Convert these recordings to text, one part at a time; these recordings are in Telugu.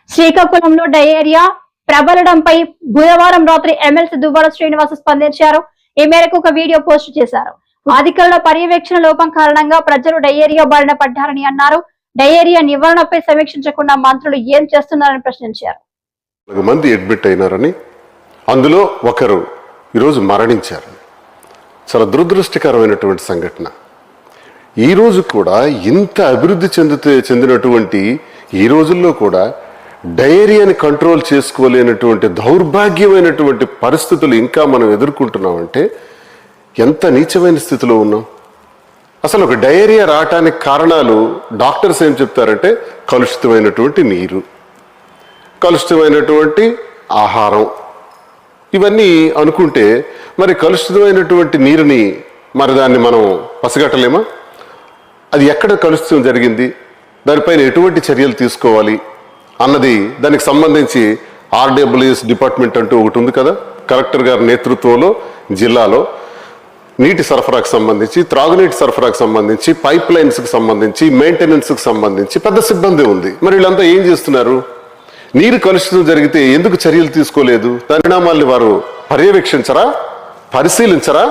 శ్రీకాకుళంలో డయేరియా ప్రబలడంపై బుధవారం రాత్రి ఎమ్మెల్సీ దువ్వాడ శ్రీనివాస్ స్పందించారు. ఈ మేరకు ఒక వీడియో పోస్ట్ చేశారు. అధికారుల పర్యవేక్షణ లోపం కారణంగా ప్రజలు డయేరియా బారిన పడ్డారని అన్నారు. డయేరియా నివారణపై సమీక్షించకుండా మంత్రులు ఏం చేస్తున్నారని ప్రశ్నించారు. మంది అడ్మిట్ అయినారని, అందులో ఒకరు ఈరోజు మరణించారు. చాలా దురదృష్టకరమైనటువంటి సంఘటన. ఈరోజు కూడా ఇంత అభివృద్ధి చెందినటువంటి ఈ రోజుల్లో కూడా డయేరియాని కంట్రోల్ చేసుకోలేనటువంటి దౌర్భాగ్యమైనటువంటి పరిస్థితులు ఇంకా మనం ఎదుర్కొంటున్నామంటే ఎంత నీచమైన స్థితిలో ఉన్నాం. అసలు ఒక డయేరియా రావటానికి కారణాలు డాక్టర్స్ ఏం చెప్తారంటే కలుషితమైనటువంటి నీరు, కలుషితమైనటువంటి ఆహారం, ఇవన్నీ అనుకుంటే మరి కలుషితమైనటువంటి నీరుని మరి దాన్ని మనం పసిగట్టలేమా? అది ఎక్కడ కలుషితం జరిగింది, దానిపైన ఎటువంటి చర్యలు తీసుకోవాలి అన్నది దానికి సంబంధించి ఆర్డబ్ల్యూఎస్ డిపార్ట్మెంట్ అంటూ ఒకటి ఉంది కదా, కలెక్టర్ గారి నేతృత్వంలో జిల్లాలో నీటి సరఫరాకు సంబంధించి, త్రాగునీటి సరఫరాకు సంబంధించి, పైప్ లైన్స్కి సంబంధించి, మెయింటెనెన్స్కి సంబంధించి పెద్ద సిబ్బంది ఉంది. మరి వీళ్ళంతా ఏం చేస్తున్నారు? నీరు కలుషితం జరిగితే ఎందుకు చర్యలు తీసుకోలేదు? పరిణామాల్ని వారు పర్యవేక్షించరా, పరిశీలించరా?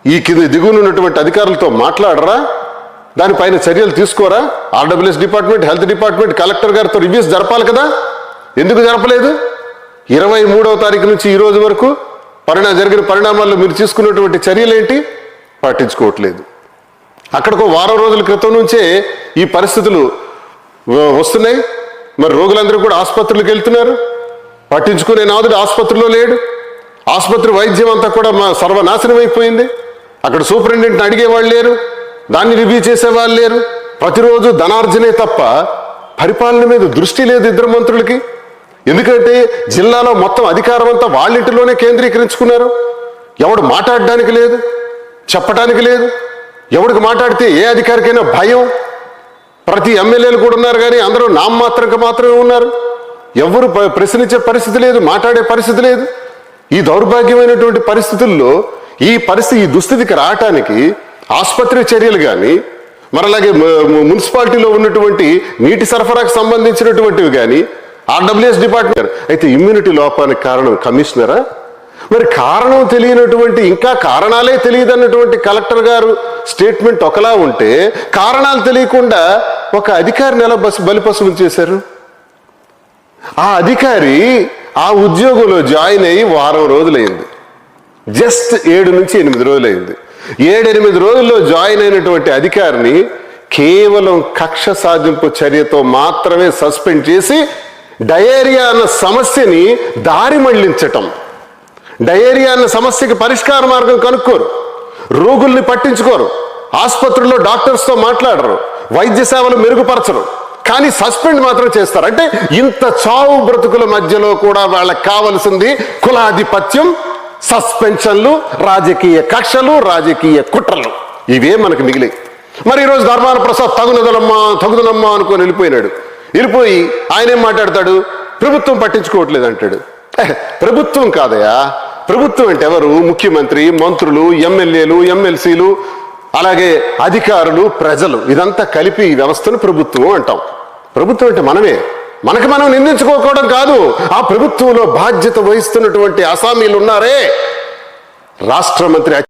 ఈ దిగువన ఉన్నటువంటి అధికారులతో మాట్లాడరా? దానిపైన చర్యలు తీసుకోరా? RWS department, health department, collector గారితో రివ్యూస్ జరపాలి కదా, ఎందుకు జరపలేదు? 23వ తారీఖు నుంచి ఈ రోజు వరకు జరిగిన పరిణామాల్లో మీరు తీసుకున్నటువంటి చర్యలు ఏంటి? పట్టించుకోవట్లేదు. అక్కడికి వారం రోజుల క్రితం నుంచే ఈ పరిస్థితులు వస్తున్నాయి. మరి రోగులందరూ కూడా ఆసుపత్రులకు వెళ్తున్నారు. పట్టించుకునే నాదుడు ఆసుపత్రిలో లేడు. ఆసుపత్రి వైద్యం అంతా కూడా సర్వనాశనం అయిపోయింది. అక్కడ సూపరింటెండెంట్ని అడిగేవాళ్ళు లేరు, దాన్ని రివ్యూ చేసేవాళ్ళు లేరు. ప్రతిరోజు ధనార్జనే తప్ప పరిపాలన మీద దృష్టి లేదు ఇద్దరు మంత్రులకి. ఎందుకంటే జిల్లాలో మొత్తం అధికారం అంతా వాళ్ళింటిలోనే కేంద్రీకరించుకున్నారు. ఎవడు మాట్లాడడానికి లేదు, చెప్పడానికి లేదు. ఎవడికి మాట్లాడితే ఏ అధికారికైనా భయం. ప్రతి ఎమ్మెల్యేలు కూడా ఉన్నారు, కానీ అందరూ మాత్రమే ఉన్నారు. ఎవరు ప్రశ్నించే పరిస్థితి లేదు, మాట్లాడే పరిస్థితి లేదు. ఈ దౌర్భాగ్యమైనటువంటి పరిస్థితుల్లో ఈ దుస్థితికి రావటానికి ఆసుపత్రి చర్యలు కానీ, మరి అలాగే మున్సిపాలిటీలో ఉన్నటువంటి నీటి సరఫరాకు సంబంధించినటువంటివి కానీ, ఆర్డబ్ల్యూఎస్ డిపార్ట్మెంట్ అయితే ఇమ్యూనిటీ లోపానికి కారణం కమిషనరా? మరి కారణం తెలియనటువంటి, ఇంకా కారణాలే తెలియదన్నటువంటి కలెక్టర్ గారు స్టేట్మెంట్ ఒకలా ఉంటే, కారణాలు తెలియకుండా ఒక అధికారిని ఎలా బలిపశువులు చేశారు? ఆ అధికారి ఆ ఉద్యోగంలో జాయిన్ అయ్యి వారం రోజులైంది. జస్ట్ 7 నుంచి 8 రోజులైంది. 7-8 రోజుల్లో జాయిన్ అయినటువంటి అధికారిని కేవలం కక్ష సాధింపు చర్యతో మాత్రమే సస్పెండ్ చేసి డయేరియా అన్న సమస్యని దారి మళ్లించటం. డయేరియా అన్న సమస్యకి పరిష్కార మార్గం కనుక్కోరు, రోగుల్ని పట్టించుకోరు, ఆసుపత్రుల్లో డాక్టర్స్తో మాట్లాడరు, వైద్య సేవలు మెరుగుపరచరు, కానీ సస్పెండ్ మాత్రం చేస్తారు. అంటే ఇంత చావు బ్రతుకుల మధ్యలో కూడా వాళ్ళకి కావలసింది కులాధిపత్యం, సస్పెన్షన్లు, రాజకీయ కక్షలు, రాజకీయ కుట్రలు, ఇవే మనకు మిగిలాయి. మరి ఈరోజు ధర్మాన ప్రసాద్ తగుదనమ్మా అనుకొని వెళ్ళిపోయి ఆయన ఏం మాట్లాడతాడు? ప్రభుత్వం పట్టించుకోవట్లేదు అంటాడు. ప్రభుత్వం కాదయా, ప్రభుత్వం అంటే ఎవరు? ముఖ్యమంత్రి, మంత్రులు, ఎమ్మెల్యేలు, ఎమ్మెల్సీలు, అలాగే అధికారులు, ప్రజలు, ఇదంతా కలిపి ఈ వ్యవస్థను ప్రభుత్వం అంటాం. ప్రభుత్వం అంటే మనమే. మనకు మనం నిందించుకోవడం కాదు, ఆ ప్రభుత్వంలో బాధ్యత వహిస్తున్నటువంటి అసామీలు ఉన్నారే, రాష్ట్ర మంత్రి